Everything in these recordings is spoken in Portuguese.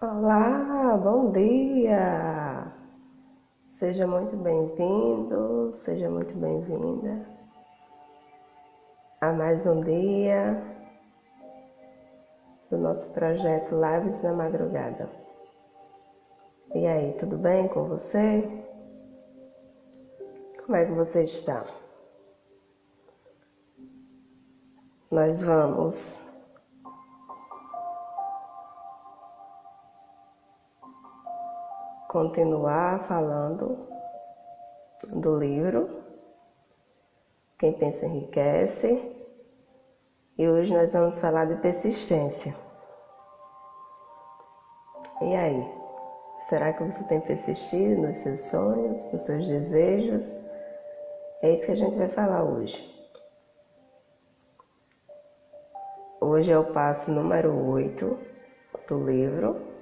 Olá, bom dia! Seja muito bem-vindo, seja muito bem-vinda a mais um dia do nosso projeto Lives na Madrugada. E aí, tudo bem com você? Como é que você está? Nós vamos continuar falando do livro Quem Pensa Enriquece. E hoje nós vamos falar de persistência. E aí, será que você tem persistido nos seus sonhos, nos seus desejos? É isso que a gente vai falar hoje. Hoje é o passo número 8 do livro.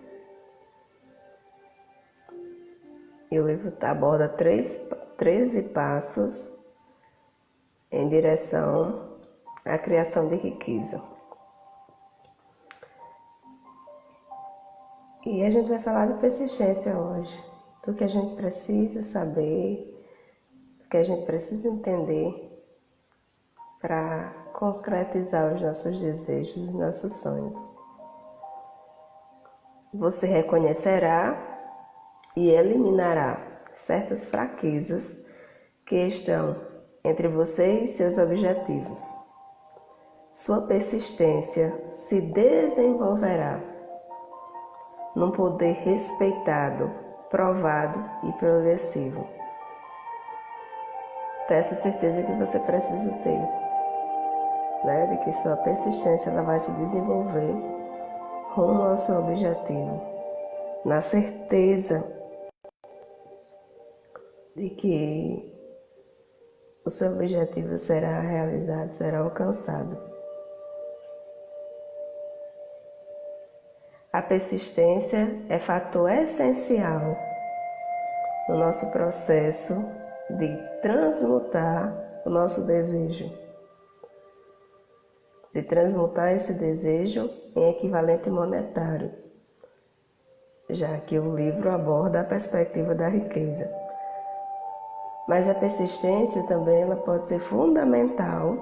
E o livro aborda 13 passos em direção à criação de riqueza. E a gente vai falar de persistência hoje, do que a gente precisa saber, do que a gente precisa entender para concretizar os nossos desejos, os nossos sonhos. Você reconhecerá e eliminará certas fraquezas que estão entre você e seus objetivos. Sua persistência se desenvolverá num poder respeitado, provado e progressivo. Então, essa certeza que você precisa ter, né? De que sua persistência ela vai se desenvolver rumo ao seu objetivo, na certeza de que o seu objetivo será realizado, será alcançado. A persistência é fator essencial no nosso processo de transmutar o nosso desejo, de transmutar esse desejo em equivalente monetário, já que o livro aborda a perspectiva da riqueza. Mas a persistência também ela pode ser fundamental,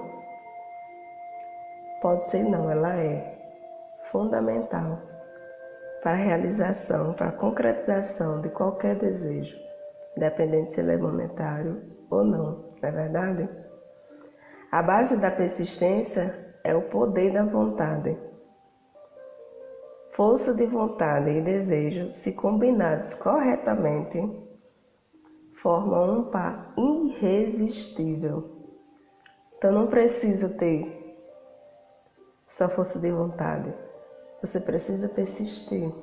pode ser não, ela é fundamental para a realização, para a concretização de qualquer desejo, independente se ele é monetário ou não é verdade? A base da persistência é o poder da vontade. Força de vontade e desejo, se combinados corretamente, formam um par irresistível. Então não precisa ter só força de vontade. Você precisa persistir.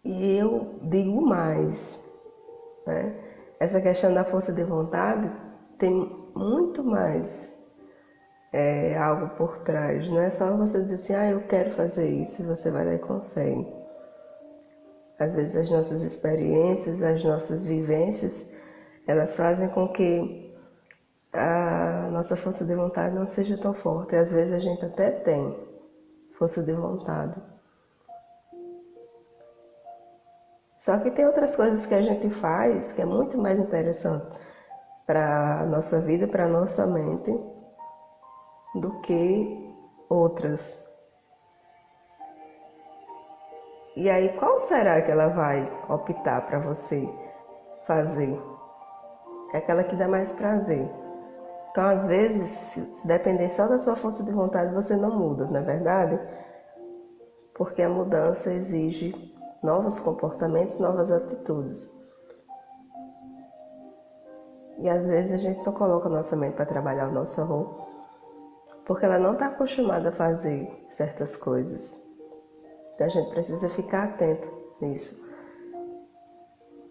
E eu digo mais, né? Essa questão da força de vontade tem muito mais algo por trás. Não é só você dizer assim, eu quero fazer isso, e você vai lá e consegue. Às vezes as nossas experiências, as nossas vivências, elas fazem com que a nossa força de vontade não seja tão forte. E às vezes a gente até tem força de vontade. Só que tem outras coisas que a gente faz que é muito mais interessante para a nossa vida, para a nossa mente, do que outras. E aí, qual será que ela vai optar para você fazer? É aquela que dá mais prazer. Então, às vezes, se depender só da sua força de vontade, você não muda, não é verdade? Porque a mudança exige novos comportamentos, novas atitudes. E às vezes a gente não coloca a nossa mente para trabalhar o nosso horror, porque ela não está acostumada a fazer certas coisas. Então a gente precisa ficar atento nisso.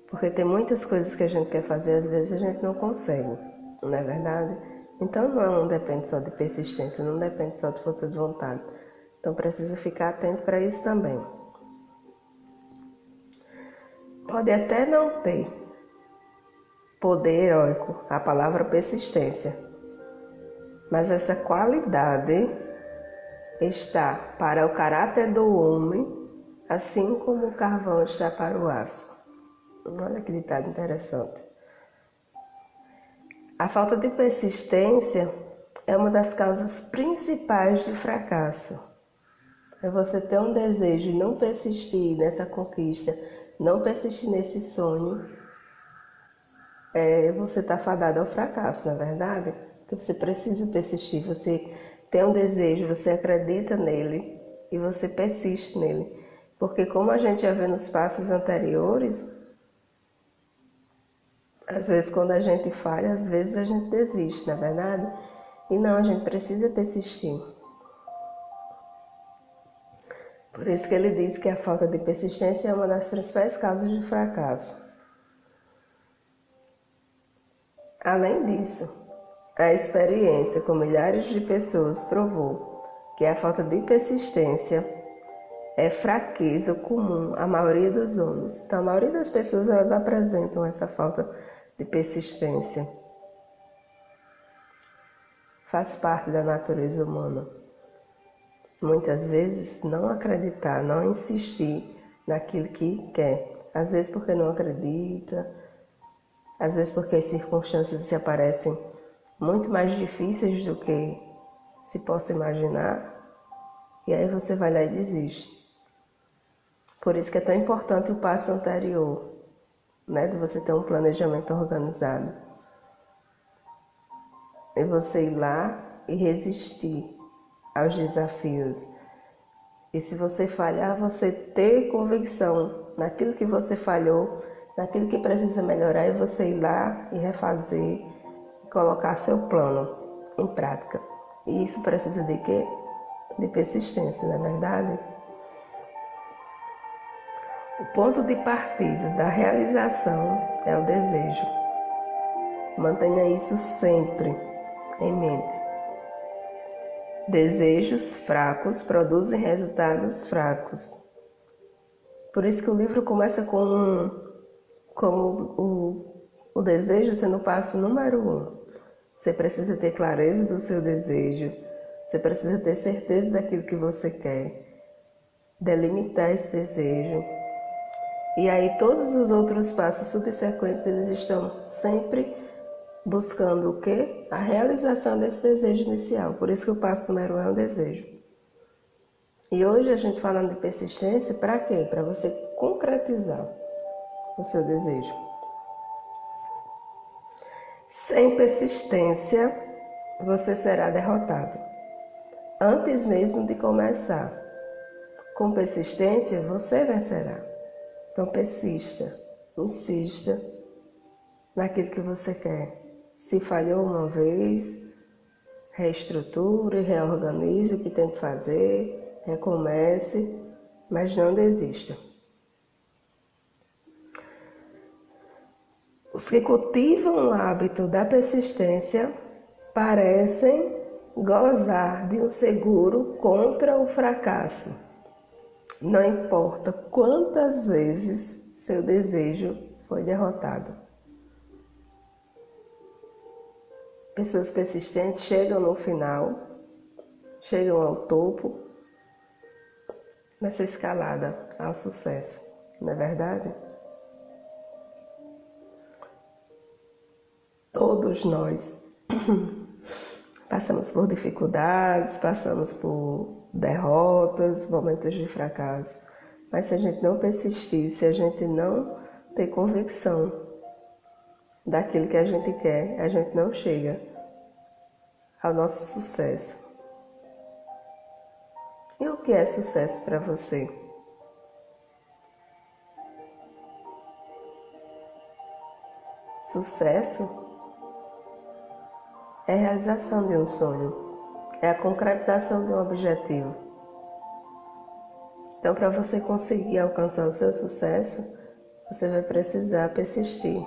Porque tem muitas coisas que a gente quer fazer, às vezes a gente não consegue, não é verdade? Então não depende só de persistência, não depende só de força de vontade. Então precisa ficar atento para isso também. Pode até não ter poder heróico, a palavra persistência. Mas essa qualidade está para o caráter do homem, assim como o carvão está para o aço. Olha que ditado interessante. A falta de persistência é uma das causas principais de fracasso. É você ter um desejo e não persistir nessa conquista, não persistir nesse sonho, você está fadado ao fracasso, não é verdade? Porque você precisa persistir, você tem um desejo, você acredita nele e você persiste nele. Porque como a gente já vê nos passos anteriores, às vezes quando a gente falha, às vezes a gente desiste, não é verdade? E não, a gente precisa persistir. Por isso que ele diz que a falta de persistência é uma das principais causas de fracasso. Além disso, a experiência com milhares de pessoas provou que a falta de persistência é fraqueza comum à maioria dos homens. Então, a maioria das pessoas elas apresentam essa falta de persistência. Faz parte da natureza humana. Muitas vezes não acreditar, não insistir naquilo que quer. Às vezes porque não acredita, às vezes porque as circunstâncias se aparecem muito mais difíceis do que se possa imaginar, e aí você vai lá e desiste. Por isso que é tão importante o passo anterior, né, de você ter um planejamento organizado. E você ir lá e resistir aos desafios. E se você falhar, você ter convicção naquilo que você falhou, naquilo que precisa melhorar, e você ir lá e refazer, e colocar seu plano em prática. E isso precisa de quê? De persistência, não é verdade? O ponto de partida da realização é o desejo. Mantenha isso sempre em mente. Desejos fracos produzem resultados fracos. Por isso que o livro começa com o desejo sendo o passo número 1. Você precisa ter clareza do seu desejo, você precisa ter certeza daquilo que você quer, delimitar esse desejo. E aí todos os outros passos subsequentes, eles estão sempre buscando o quê? A realização desse desejo inicial. Por isso que o passo número 1 é o desejo. E hoje a gente falando de persistência, para quê? Para você concretizar o seu desejo. Sem persistência, você será derrotado. Antes mesmo de começar. Com persistência, você vencerá. Então persista, insista naquilo que você quer. Se falhou uma vez, reestruture, reorganize o que tem que fazer, recomece, mas não desista. Os que cultivam o hábito da persistência parecem gozar de um seguro contra o fracasso. Não importa quantas vezes seu desejo foi derrotado. Pessoas persistentes chegam no final, chegam ao topo, nessa escalada ao sucesso, não é verdade? Todos nós passamos por dificuldades, passamos por derrotas, momentos de fracasso. Mas se a gente não persistir, se a gente não ter convicção daquilo que a gente quer, a gente não chega ao nosso sucesso. E o que é sucesso para você? Sucesso é a realização de um sonho, é a concretização de um objetivo. Então, para você conseguir alcançar o seu sucesso, você vai precisar persistir.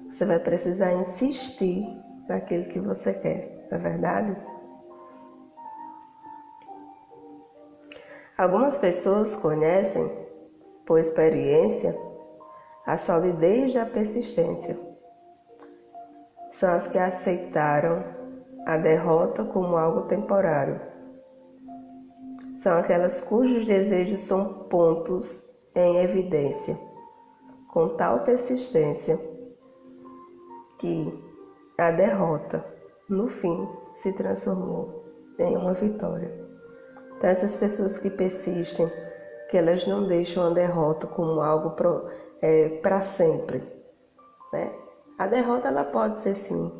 Você vai precisar insistir naquilo que você quer, não é verdade? Algumas pessoas conhecem, por experiência, a solidez da persistência. São as que aceitaram a derrota como algo temporário. São aquelas cujos desejos são pontos em evidência, com tal persistência que a derrota, no fim, se transformou em uma vitória. Então, essas pessoas que persistem, que elas não deixam a derrota como algo para sempre, né? A derrota, ela pode ser, sim,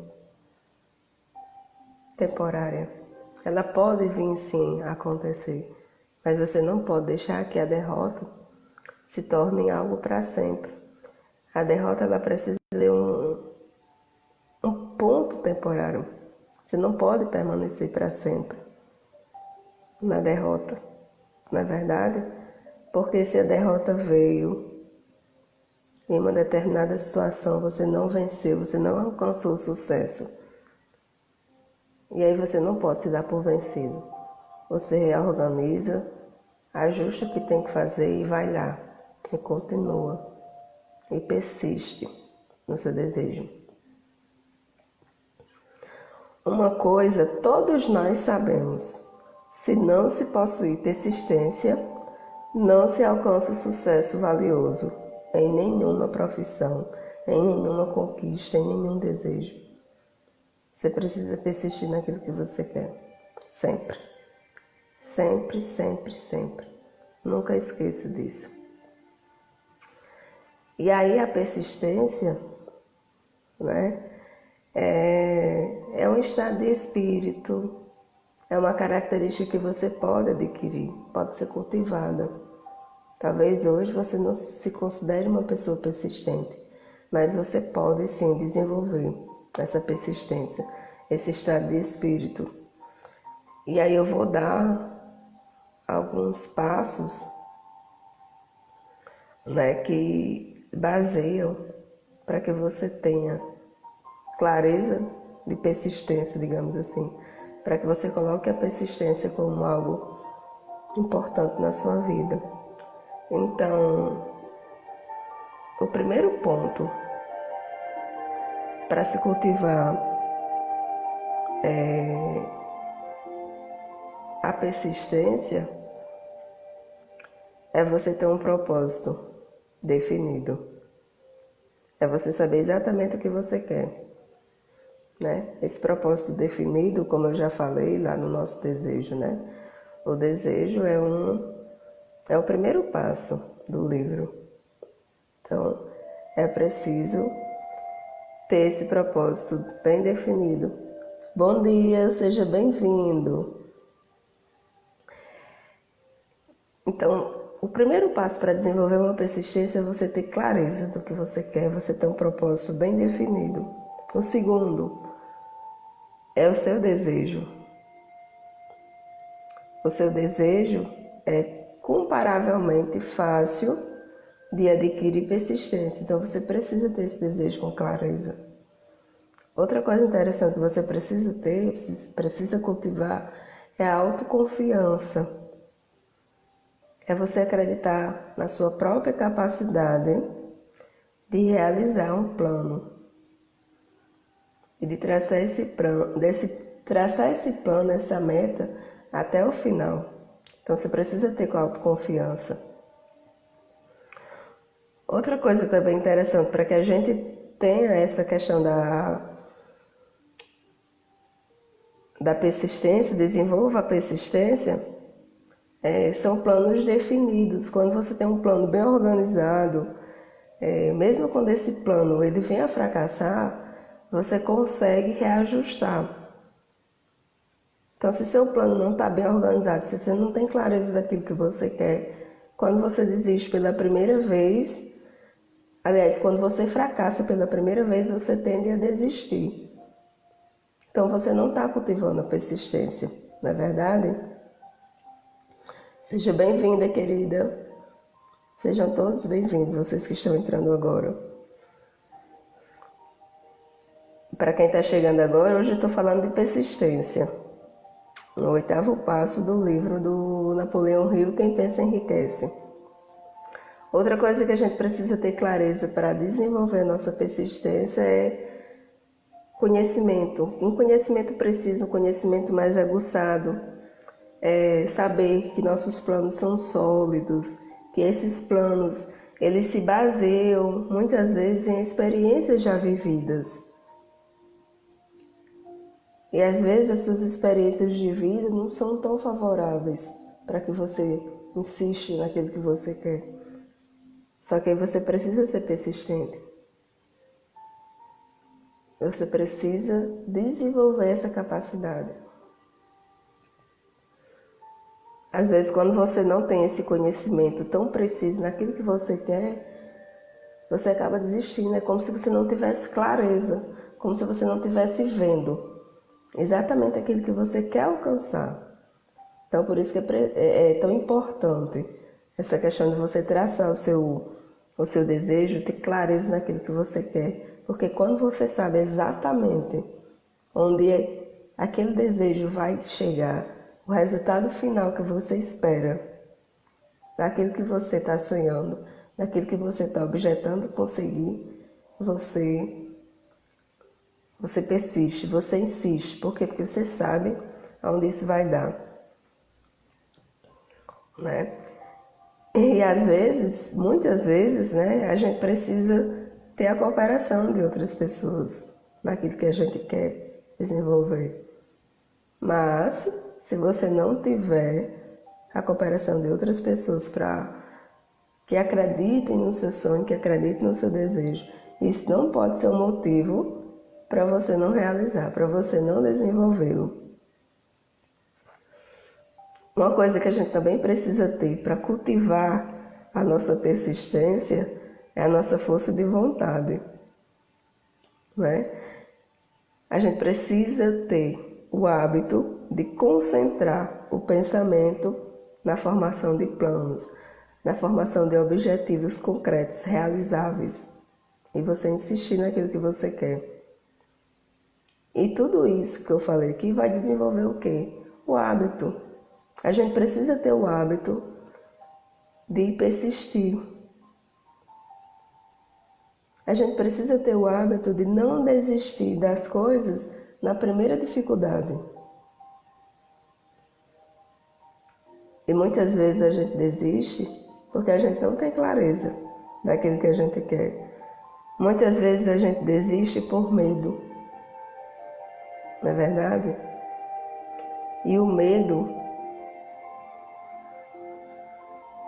temporária. Ela pode vir, sim, a acontecer. Mas você não pode deixar que a derrota se torne algo para sempre. A derrota, ela precisa ser um ponto temporário. Você não pode permanecer para sempre na derrota. Na verdade, porque se a derrota veio em uma determinada situação, você não venceu, você não alcançou o sucesso. E aí você não pode se dar por vencido. Você reorganiza, ajusta o que tem que fazer e vai lá. E continua. E persiste no seu desejo. Uma coisa todos nós sabemos. Se não se possui persistência, não se alcança o sucesso valioso em nenhuma profissão, em nenhuma conquista, em nenhum desejo. Você precisa persistir naquilo que você quer. Sempre. Sempre, sempre, sempre. Nunca esqueça disso. E aí a persistência, né, é um estado de espírito, é uma característica que você pode adquirir, pode ser cultivada. Talvez hoje você não se considere uma pessoa persistente, mas você pode sim desenvolver essa persistência, esse estado de espírito. E aí eu vou dar alguns passos, né, que baseiam para que você tenha clareza de persistência, digamos assim, para que você coloque a persistência como algo importante na sua vida. Então, o primeiro ponto para se cultivar a persistência é você ter um propósito definido. É você saber exatamente o que você quer, né? Esse propósito definido, como eu já falei lá no nosso desejo, né? O desejo é o primeiro passo do livro. Então, é preciso ter esse propósito bem definido. Bom dia, seja bem-vindo. Então, o primeiro passo para desenvolver uma persistência é você ter clareza do que você quer, você ter um propósito bem definido. O segundo é o seu desejo. O seu desejo é comparavelmente fácil de adquirir persistência, então você precisa ter esse desejo com clareza. Outra coisa interessante que você precisa ter, precisa cultivar, é a autoconfiança. É você acreditar na sua própria capacidade de realizar um plano e de traçar esse plano, essa meta até o final. Então você precisa ter com autoconfiança. Outra coisa também interessante para que a gente tenha essa questão da persistência, desenvolva a persistência, são planos definidos. Quando você tem um plano bem organizado, mesmo quando esse plano ele vem a fracassar, você consegue reajustar. Então, se seu plano não está bem organizado, se você não tem clareza daquilo que você quer, quando você desiste pela primeira vez, aliás, quando você fracassa pela primeira vez, você tende a desistir. Então, você não está cultivando a persistência, não é verdade? Seja bem-vinda, querida. Sejam todos bem-vindos, vocês que estão entrando agora. Para quem está chegando agora, hoje eu estou falando de persistência. O 8º passo do livro do Napoleão Hill, Quem Pensa Enriquece. Outra coisa que a gente precisa ter clareza para desenvolver a nossa persistência é conhecimento, um conhecimento preciso, um conhecimento mais aguçado, saber que nossos planos são sólidos, que esses planos eles se baseiam muitas vezes em experiências já vividas. E às vezes as suas experiências de vida não são tão favoráveis para que você insiste naquilo que você quer. Só que aí você precisa ser persistente. Você precisa desenvolver essa capacidade. Às vezes, quando você não tem esse conhecimento tão preciso naquilo que você quer, você acaba desistindo. É como se você não tivesse clareza, como se você não estivesse vendo exatamente aquilo que você quer alcançar. Então, por isso que é tão importante essa questão de você traçar o seu desejo, ter clareza naquilo que você quer. Porque quando você sabe exatamente onde aquele desejo vai chegar, o resultado final que você espera, daquilo que você está sonhando, daquilo que você está objetando conseguir, você persiste, você insiste. Por quê? Porque você sabe aonde isso vai dar, né? E às vezes, muitas vezes, né, a gente precisa ter a cooperação de outras pessoas naquilo que a gente quer desenvolver. Mas, se você não tiver a cooperação de outras pessoas para que acreditem no seu sonho, que acreditem no seu desejo, isso não pode ser um motivo para você não realizar, para você não desenvolvê-lo. Uma coisa que a gente também precisa ter para cultivar a nossa persistência é a nossa força de vontade, né? A gente precisa ter o hábito de concentrar o pensamento na formação de planos, na formação de objetivos concretos, realizáveis, e você insistir naquilo que você quer. E tudo isso que eu falei aqui vai desenvolver o quê? O hábito. A gente precisa ter o hábito de persistir. A gente precisa ter o hábito de não desistir das coisas na primeira dificuldade. E muitas vezes a gente desiste porque a gente não tem clareza daquilo que a gente quer. Muitas vezes a gente desiste por medo, não é verdade? E o medo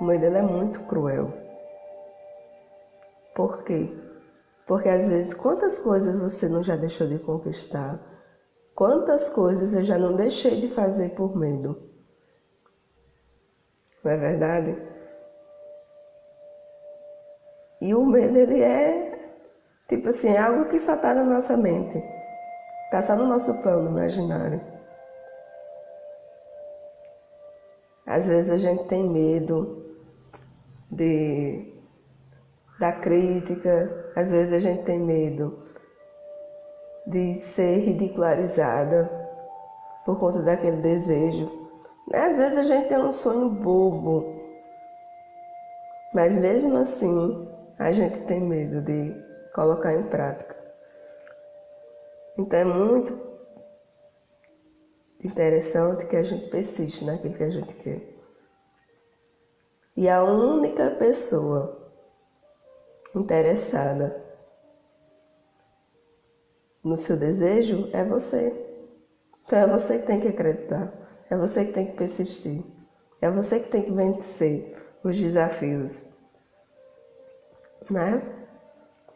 ele é muito cruel. Por quê? Porque às vezes, quantas coisas você não já deixou de conquistar? Quantas coisas eu já não deixei de fazer por medo? Não é verdade? E o medo, ele é, tipo assim, é algo que só está na nossa mente. Está só no nosso plano imaginário. Às vezes a gente tem medo da crítica, às vezes a gente tem medo de ser ridicularizada por conta daquele desejo. Às vezes a gente tem um sonho bobo, mas mesmo assim a gente tem medo de colocar em prática. Então é muito interessante que a gente persiste naquilo que a gente quer. E a única pessoa interessada no seu desejo é você. Então é você que tem que acreditar, é você que tem que persistir, é você que tem que vencer os desafios, né?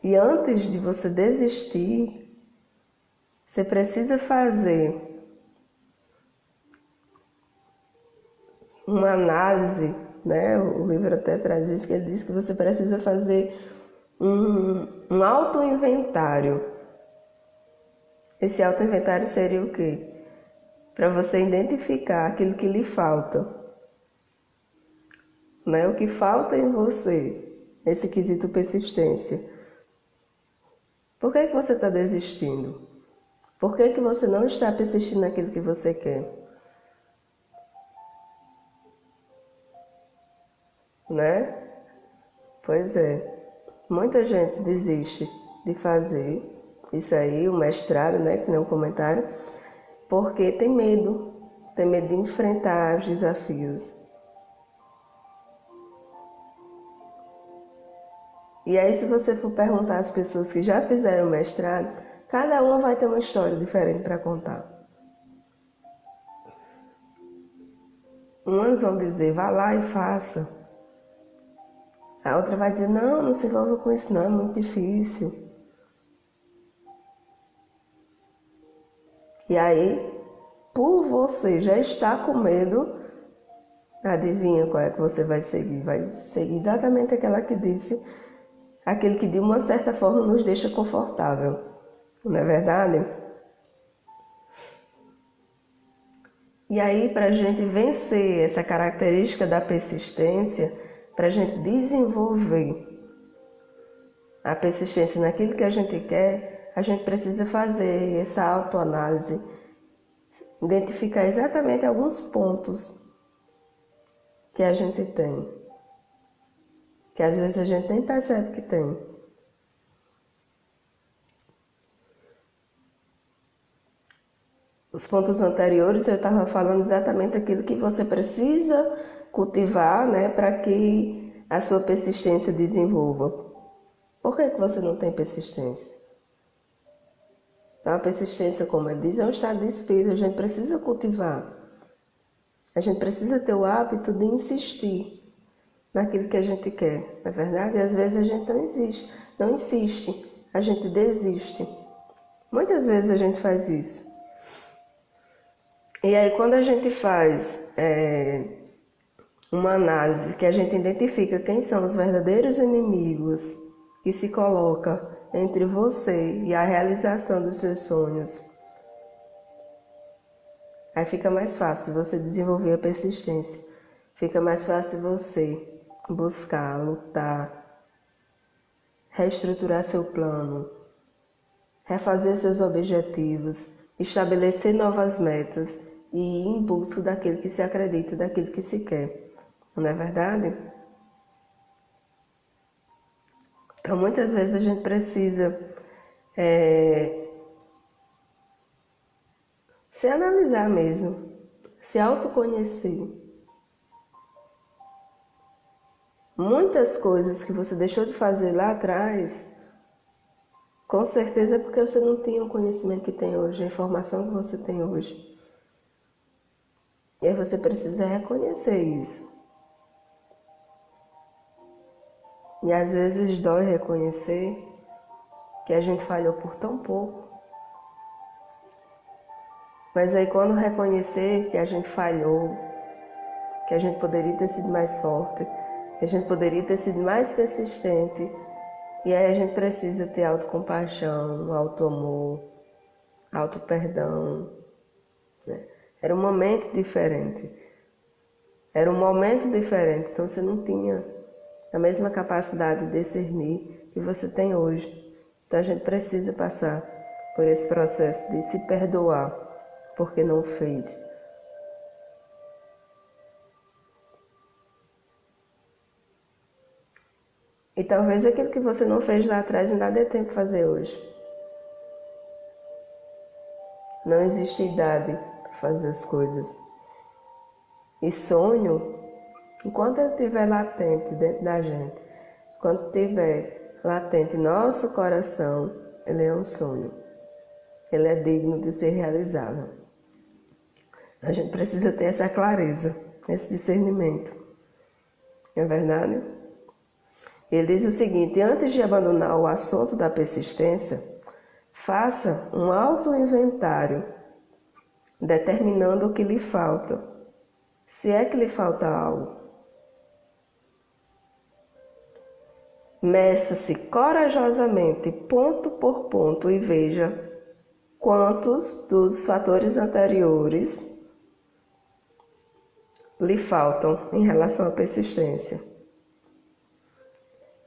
E antes de você desistir, você precisa fazer uma análise, né? O livro até traz isso, que ele diz que você precisa fazer um auto-inventário. Esse auto-inventário seria o quê? Para você identificar aquilo que lhe falta, né? O que falta em você, esse quesito persistência. Por que você está desistindo? Por que você não está persistindo naquilo que você quer? Né? Pois é, muita gente desiste de fazer isso aí, o mestrado, né, que não é um comentário, porque tem medo de enfrentar os desafios. E aí, se você for perguntar às pessoas que já fizeram mestrado, cada uma vai ter uma história diferente para contar. Umas vão dizer, vá lá e faça. A outra vai dizer, não, não se envolva com isso não, é muito difícil. E aí, por você já estar com medo, adivinha qual é que você vai seguir? Vai seguir exatamente aquela que disse, aquele que de uma certa forma nos deixa confortável. Não é verdade? E aí, para a gente vencer essa característica da persistência, para a gente desenvolver a persistência naquilo que a gente quer, a gente precisa fazer essa autoanálise, identificar exatamente alguns pontos que a gente tem, que às vezes a gente nem percebe que tem. Os pontos anteriores eu estava falando exatamente aquilo que você precisa cultivar, né, para que a sua persistência desenvolva. Por que você não tem persistência? Então, a persistência, como eu disse, é um estado de espírito, a gente precisa cultivar. A gente precisa ter o hábito de insistir naquilo que a gente quer, não é verdade? E às vezes a gente não insiste, a gente desiste. Muitas vezes a gente faz isso. E aí, quando a gente faz uma análise, que a gente identifica quem são os verdadeiros inimigos que se coloca entre você e a realização dos seus sonhos, aí fica mais fácil você desenvolver a persistência, fica mais fácil você buscar, lutar, reestruturar seu plano, refazer seus objetivos, estabelecer novas metas e ir em busca daquilo que se acredita, daquilo que se quer. Não é verdade? Então, muitas vezes a gente precisa se analisar mesmo, se autoconhecer. Muitas coisas que você deixou de fazer lá atrás, com certeza é porque você não tinha o conhecimento que tem hoje, a informação que você tem hoje. E aí você precisa reconhecer isso. E às vezes dói reconhecer que a gente falhou por tão pouco. Mas aí quando reconhecer que a gente falhou, que a gente poderia ter sido mais forte, que a gente poderia ter sido mais persistente, e aí a gente precisa ter autocompaixão, auto-amor, auto-perdão. Né? Era um momento diferente. Então você não tinha a mesma capacidade de discernir que você tem hoje. Então a gente precisa passar por esse processo de se perdoar porque não fez. E talvez aquilo que você não fez lá atrás ainda dê tempo de fazer hoje. Não existe idade para fazer as coisas. E sonho, enquanto ele estiver latente dentro da gente, enquanto estiver latente em nosso coração, ele é um sonho. Ele é digno de ser realizável. A gente precisa ter essa clareza, esse discernimento. Não é verdade? Ele diz o seguinte: antes de abandonar o assunto da persistência, faça um auto-inventário, determinando o que lhe falta, se é que lhe falta algo. Meça-se corajosamente, ponto por ponto, e veja quantos dos fatores anteriores lhe faltam em relação à persistência.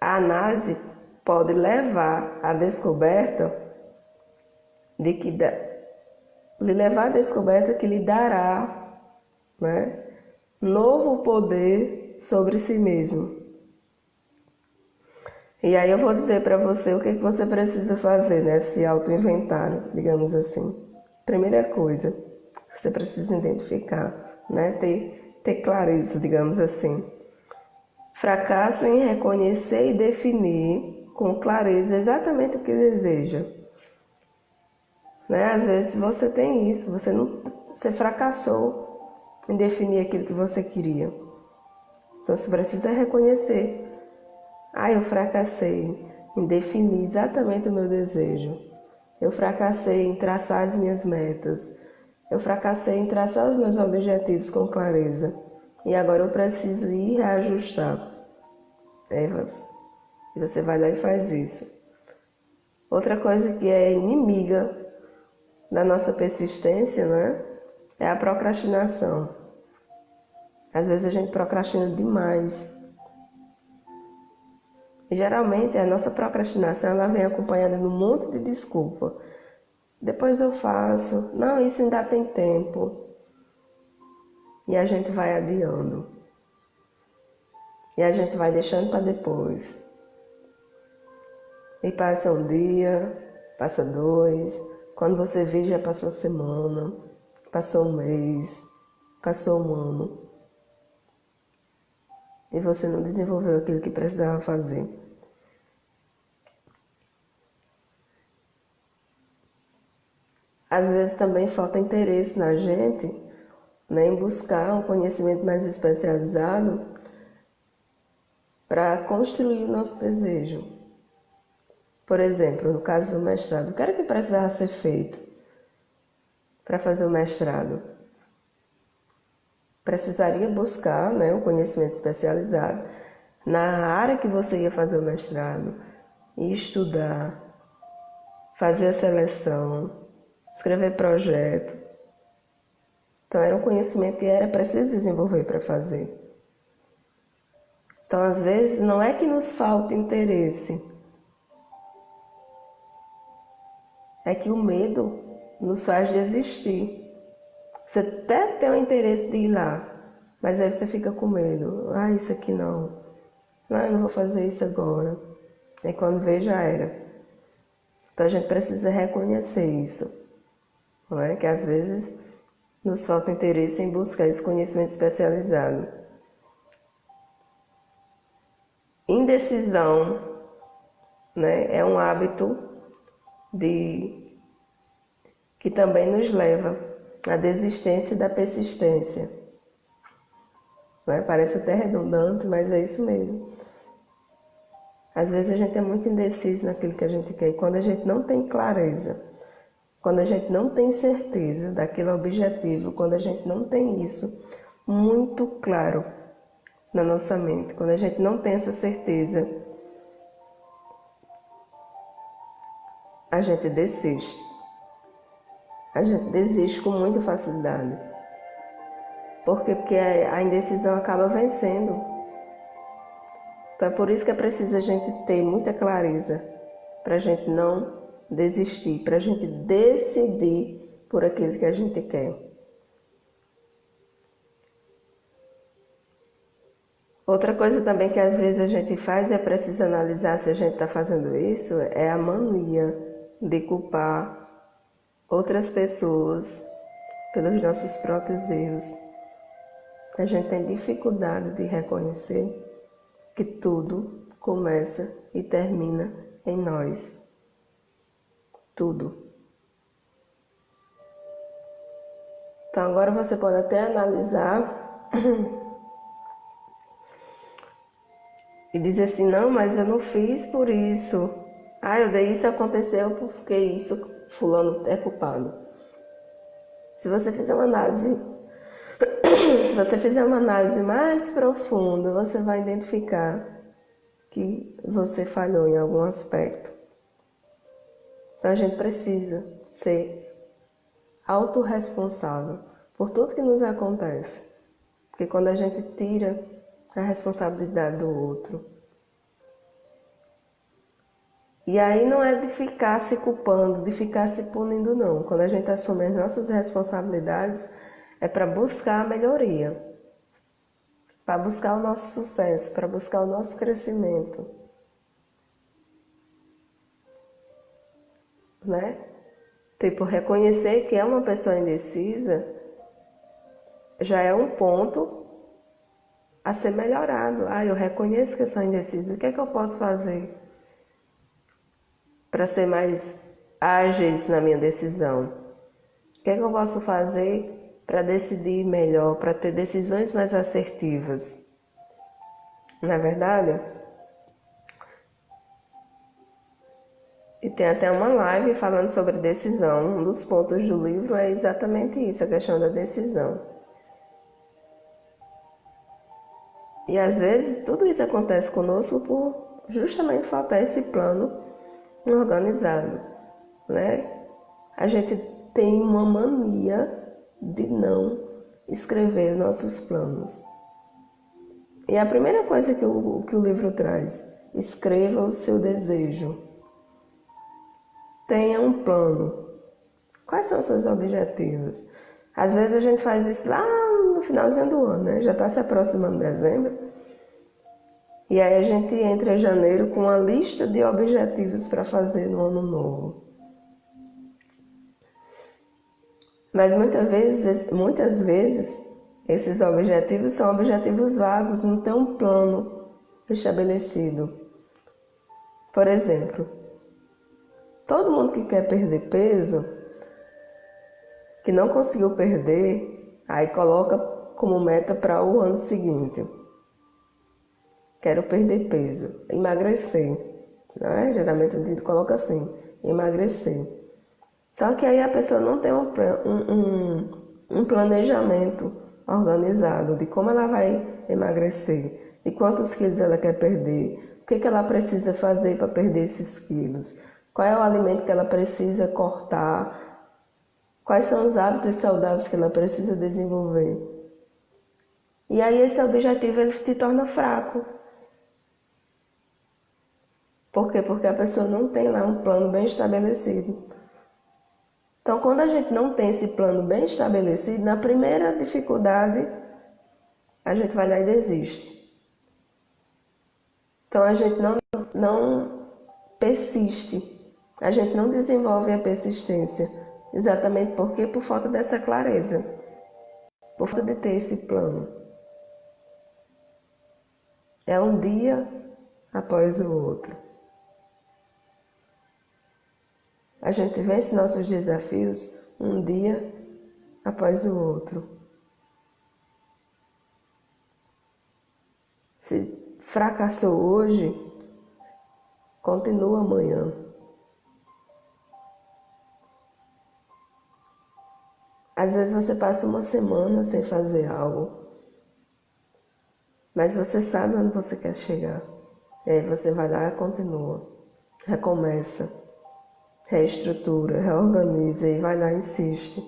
A análise pode levar à descoberta que lhe dará, né, novo poder sobre si mesmo. E aí eu vou dizer para você o que você precisa fazer nesse auto-inventário, digamos assim. Primeira coisa, você precisa identificar, né? Ter clareza, digamos assim. Fracasso em reconhecer e definir com clareza exatamente o que deseja. Né? Às vezes você tem isso, você fracassou em definir aquilo que você queria. Então você precisa reconhecer. Eu fracassei em definir exatamente o meu desejo. Eu fracassei em traçar as minhas metas. Eu fracassei em traçar os meus objetivos com clareza. E agora eu preciso ir reajustar. E você vai lá e faz isso. Outra coisa que é inimiga da nossa persistência, né? É a procrastinação. Às vezes a gente procrastina demais. E geralmente a nossa procrastinação ela vem acompanhada de um monte de desculpa. Depois eu faço. Não, isso ainda tem tempo. E a gente vai adiando. E a gente vai deixando para depois. E passa um dia, passa dois. Quando você vê, já passou a semana, passou um mês, passou um ano. E você não desenvolveu aquilo que precisava fazer. Às vezes também falta interesse na gente, né, em buscar um conhecimento mais especializado para construir o nosso desejo. Por exemplo, no caso do mestrado, o que era que precisava ser feito para fazer o mestrado? Precisaria buscar, né, um conhecimento especializado na área que você ia fazer o mestrado, e estudar, fazer a seleção, escrever projeto. Então era um conhecimento que era preciso desenvolver para fazer. Então às vezes não é que nos falta interesse, é que o medo nos faz desistir. Você até tem o interesse de ir lá, mas aí você fica com medo. Isso aqui não. Eu não vou fazer isso agora. E quando vê, já era. Então a gente precisa reconhecer isso. Não é? Que às vezes nos falta interesse em buscar esse conhecimento especializado. Indecisão, né, é um hábito que também nos leva à desistência da persistência. Né? Parece até redundante, mas é isso mesmo. Às vezes a gente é muito indeciso naquilo que a gente quer. E quando a gente não tem clareza, quando a gente não tem certeza daquele objetivo, quando a gente não tem isso muito claro na nossa mente, quando a gente não tem essa certeza, a gente desiste. A gente desiste com muita facilidade. Por quê? Porque a indecisão acaba vencendo. Então é por isso que é preciso a gente ter muita clareza, para a gente não desistir, para a gente decidir por aquilo que a gente quer. Outra coisa também que às vezes a gente faz e é preciso analisar se a gente está fazendo isso, é a mania de culpar outras pessoas pelos nossos próprios erros. A gente tem dificuldade de reconhecer que tudo começa e termina em nós. Tudo. Então agora você pode até analisar e dizer assim, não, mas eu não fiz por isso. Eu dei isso, aconteceu porque isso, fulano é culpado. Se você fizer uma análise mais profunda, você vai identificar que você falhou em algum aspecto. Então a gente precisa ser autorresponsável por tudo que nos acontece. Porque quando a gente tira a responsabilidade do outro, e aí não é de ficar se culpando, de ficar se punindo, não. Quando a gente assume as nossas responsabilidades, é para buscar a melhoria, para buscar o nosso sucesso, para buscar o nosso crescimento. né? Tipo, reconhecer que é uma pessoa indecisa já é um ponto a ser melhorado. Eu reconheço que eu sou indecisa. O que é que eu posso fazer para ser mais ágeis na minha decisão? O que é que eu posso fazer para decidir melhor, para ter decisões mais assertivas? Não é verdade? E tem até uma live falando sobre decisão. Um dos pontos do livro é exatamente isso, a questão da decisão. E às vezes tudo isso acontece conosco por justamente faltar esse plano organizado, né? A gente tem uma mania de não escrever nossos planos. E a primeira coisa que o livro traz, escreva o seu desejo. Tenha um plano. Quais são os seus objetivos? Às vezes a gente faz isso lá no finalzinho do ano, né? Já está se aproximando de dezembro. E aí a gente entra em janeiro com uma lista de objetivos para fazer no ano novo. Mas muitas vezes, esses objetivos são objetivos vagos, não tem um plano estabelecido. Por exemplo, todo mundo que quer perder peso, que não conseguiu perder, aí coloca como meta para o ano seguinte. Quero perder peso, emagrecer, né? Geralmente a gente coloca assim, emagrecer. Só que aí a pessoa não tem um planejamento organizado de como ela vai emagrecer, de quantos quilos ela quer perder, o que ela precisa fazer para perder esses quilos, qual é o alimento que ela precisa cortar, quais são os hábitos saudáveis que ela precisa desenvolver. E aí esse objetivo ele se torna fraco. Por quê? Porque a pessoa não tem lá um plano bem estabelecido. Então, quando a gente não tem esse plano bem estabelecido, na primeira dificuldade, a gente vai lá e desiste. Então, a gente não persiste, a gente não desenvolve a persistência. Exatamente porque por falta dessa clareza, por falta de ter esse plano. É um dia após o outro. A gente vence nossos desafios um dia após o outro. Se fracassou hoje, continua amanhã. Às vezes você passa uma semana sem fazer algo, mas você sabe onde você quer chegar. E aí você vai lá e continua, recomeça, reestrutura, reorganiza e vai lá e insiste.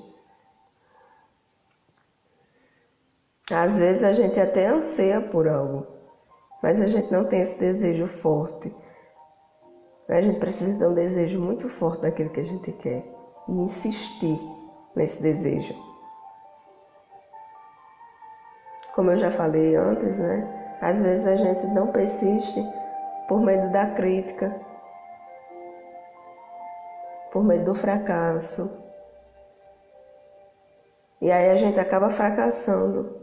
Às vezes a gente até anseia por algo, mas a gente não tem esse desejo forte. A gente precisa ter um desejo muito forte daquilo que a gente quer e insistir nesse desejo. Como eu já falei antes, né? Às vezes a gente não persiste por medo da crítica, por medo do fracasso. E aí a gente acaba fracassando.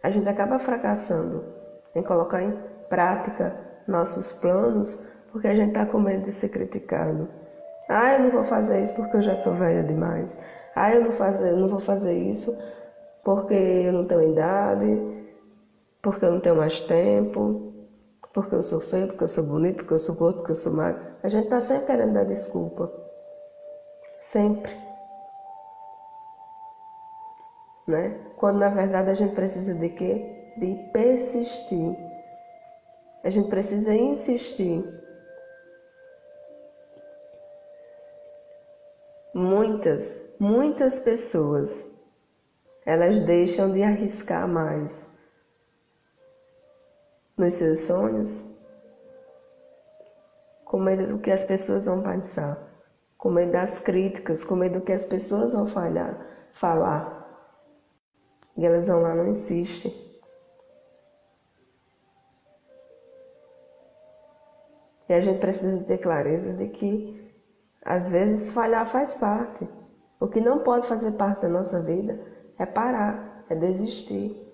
A gente acaba fracassando em colocar em prática nossos planos porque a gente está com medo de ser criticado. Eu não vou fazer isso porque eu já sou velha demais. Eu não vou fazer isso porque eu não tenho idade, porque eu não tenho mais tempo, porque eu sou feio, porque eu sou bonito, porque eu sou gordo, porque eu sou magro. A gente está sempre querendo dar desculpa. Sempre. Né? Quando na verdade a gente precisa de quê? De persistir. A gente precisa insistir. Muitas pessoas, elas deixam de arriscar mais nos seus sonhos, com medo do que as pessoas vão pensar, com medo das críticas, com medo do que as pessoas vão falar. E elas vão lá e não insistem. E a gente precisa ter clareza de que, às vezes, falhar faz parte. O que não pode fazer parte da nossa vida é parar, é desistir.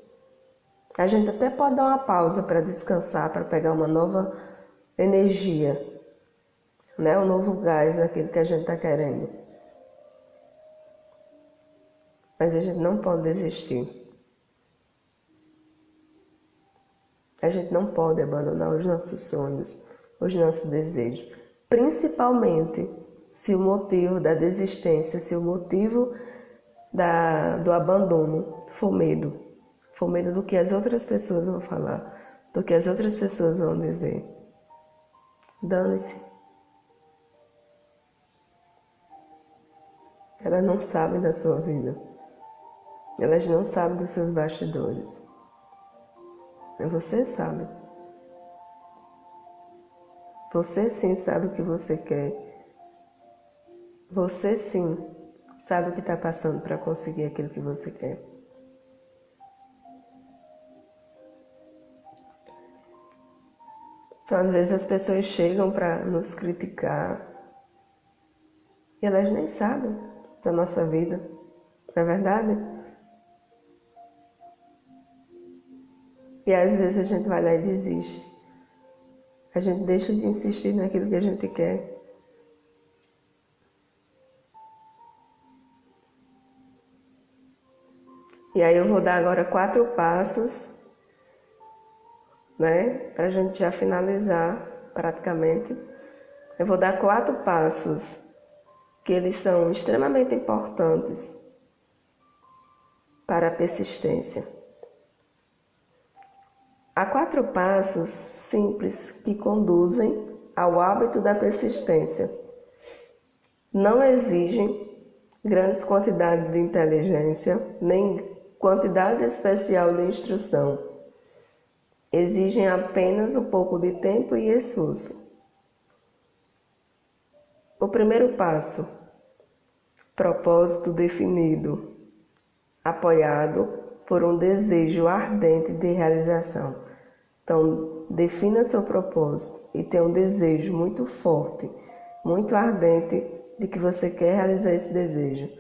A gente até pode dar uma pausa para descansar, para pegar uma nova energia, né? Um novo gás naquilo que a gente está querendo. Mas a gente não pode desistir. A gente não pode abandonar os nossos sonhos, os nossos desejos. Principalmente se o motivo da desistência, se o motivo do abandono for medo. For medo do que as outras pessoas vão falar, do que as outras pessoas vão dizer. Dane-se. Elas não sabem da sua vida. Elas não sabem dos seus bastidores. Mas você sabe. Você sim sabe o que você quer. Você sim sabe o que está passando para conseguir aquilo que você quer. Então, às vezes as pessoas chegam para nos criticar e elas nem sabem da nossa vida, não é verdade? E às vezes a gente vai lá e desiste. A gente deixa de insistir naquilo que a gente quer. E aí eu vou dar agora 4 passos, né? Para a gente já finalizar praticamente. Eu vou dar 4 passos que eles são extremamente importantes para a persistência. Há 4 passos simples que conduzem ao hábito da persistência. Não exigem grandes quantidades de inteligência, nem quantidade especial de instrução. Exigem apenas um pouco de tempo e esforço. O primeiro passo: propósito definido, apoiado por um desejo ardente de realização. Então, defina seu propósito e tenha um desejo muito forte, muito ardente de que você quer realizar esse desejo.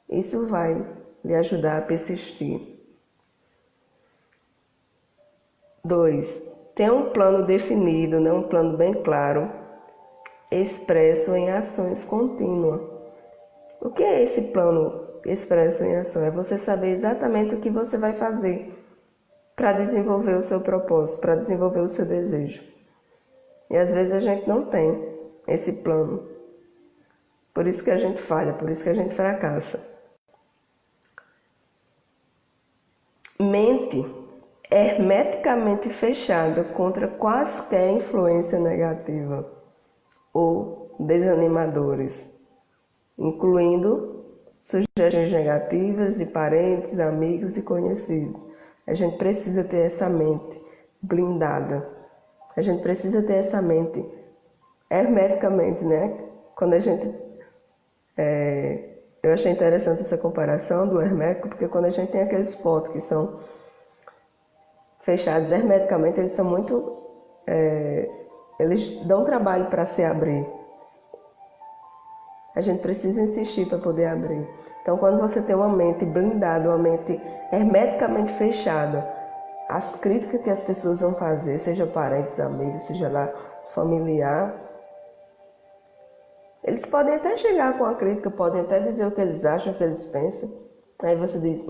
Isso vai lhe ajudar a persistir. 2. Tenha um plano definido, né? Um plano bem claro, expresso em ações contínuas. O que é esse plano expresso em ação? É você saber exatamente o que você vai fazer para desenvolver o seu propósito, para desenvolver o seu desejo. E às vezes a gente não tem esse plano. Por isso que a gente falha, por isso que a gente fracassa. Mente hermeticamente fechada contra quaisquer influência negativa ou desanimadores, incluindo sugestões negativas de parentes, amigos e conhecidos. A gente precisa ter essa mente blindada. A gente precisa ter essa mente hermeticamente, né? Quando a gente... eu achei interessante essa comparação do hermético, porque quando a gente tem aqueles potes que são fechados hermeticamente, eles são muito... eles dão trabalho para se abrir. A gente precisa insistir para poder abrir. Então, quando você tem uma mente blindada, uma mente hermeticamente fechada, as críticas que as pessoas vão fazer, seja parentes, amigos, seja lá familiar, eles podem até chegar com a crítica, podem até dizer o que eles acham, o que eles pensam. Aí você diz,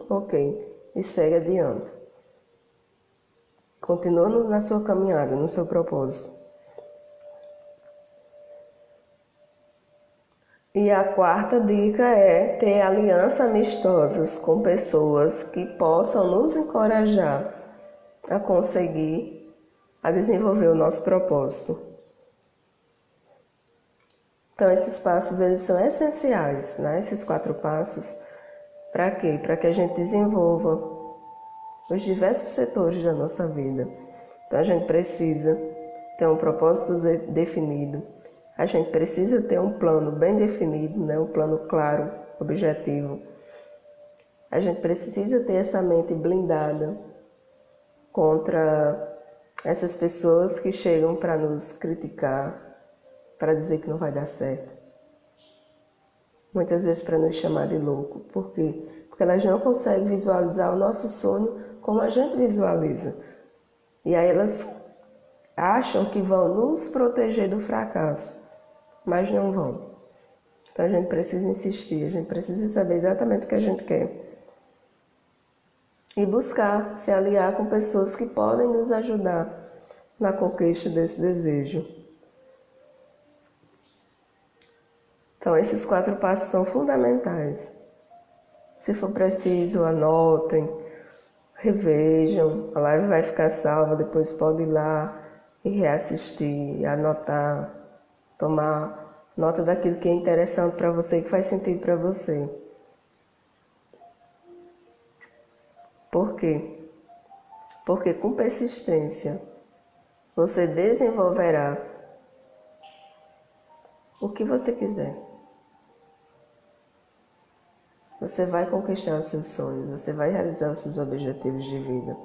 ok, e segue adiante. Continua na sua caminhada, no seu propósito. E a 4ª dica é ter alianças amistosas com pessoas que possam nos encorajar a conseguir, a desenvolver o nosso propósito. Então, esses passos eles são essenciais, né? Esses 4 passos, para quê? Para que a gente desenvolva os diversos setores da nossa vida. Então, a gente precisa ter um propósito definido. A gente precisa ter um plano bem definido, né? Um plano claro, objetivo. A gente precisa ter essa mente blindada contra Essas pessoas que chegam para nos criticar, para dizer que não vai dar certo. Muitas vezes para nos chamar de louco. Por quê? Porque elas não conseguem visualizar o nosso sonho como a gente visualiza. E aí elas acham que vão nos proteger do fracasso, mas não vão. Então a gente precisa insistir, a gente precisa saber exatamente o que a gente quer. E buscar se aliar com pessoas que podem nos ajudar na conquista desse desejo. Então esses 4 passos são fundamentais. Se for preciso, anotem, revejam, a live vai ficar salva, depois pode ir lá e reassistir, anotar, tomar nota daquilo que é interessante para você, que faz sentido para você. Por quê? Porque com persistência você desenvolverá o que você quiser. Você vai conquistar os seus sonhos, você vai realizar os seus objetivos de vida.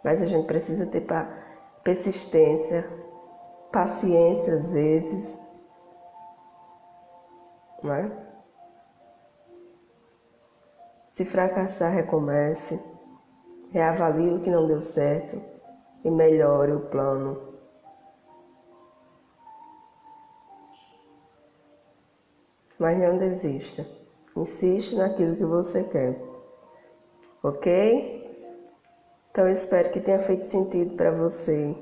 Mas a gente precisa ter persistência, paciência às vezes, não é? Se fracassar, recomece, reavalie o que não deu certo e melhore o plano. Mas não desista. Insiste naquilo que você quer. Ok? Então eu espero que tenha feito sentido para você.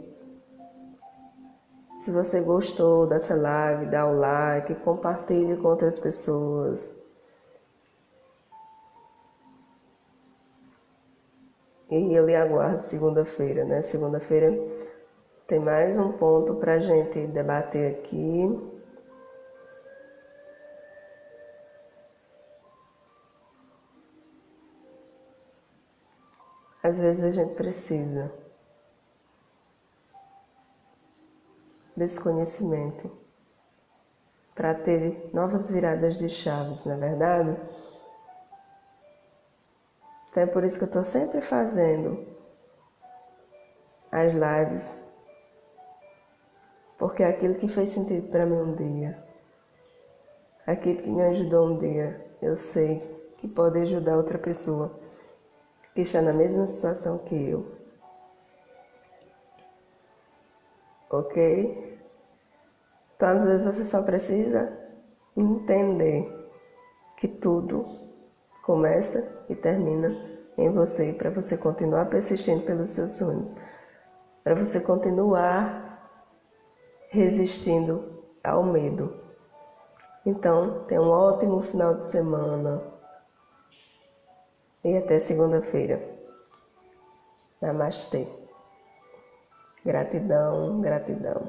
Se você gostou dessa live, dá o like, compartilhe com outras pessoas. E eu lhe aguardo segunda-feira, né? Segunda-feira tem mais um ponto para a gente debater aqui. Às vezes a gente precisa desse conhecimento para ter novas viradas de chaves, não é verdade? Então é por isso que eu estou sempre fazendo as lives, porque é aquilo que fez sentido para mim um dia, aquilo que me ajudou um dia, eu sei que pode ajudar outra pessoa que está na mesma situação que eu. Ok? Então às vezes você só precisa entender que tudo começa e termina em você, para você continuar persistindo pelos seus sonhos, para você continuar resistindo ao medo. Então, tenha um ótimo final de semana e até segunda-feira. Namastê. Gratidão, gratidão.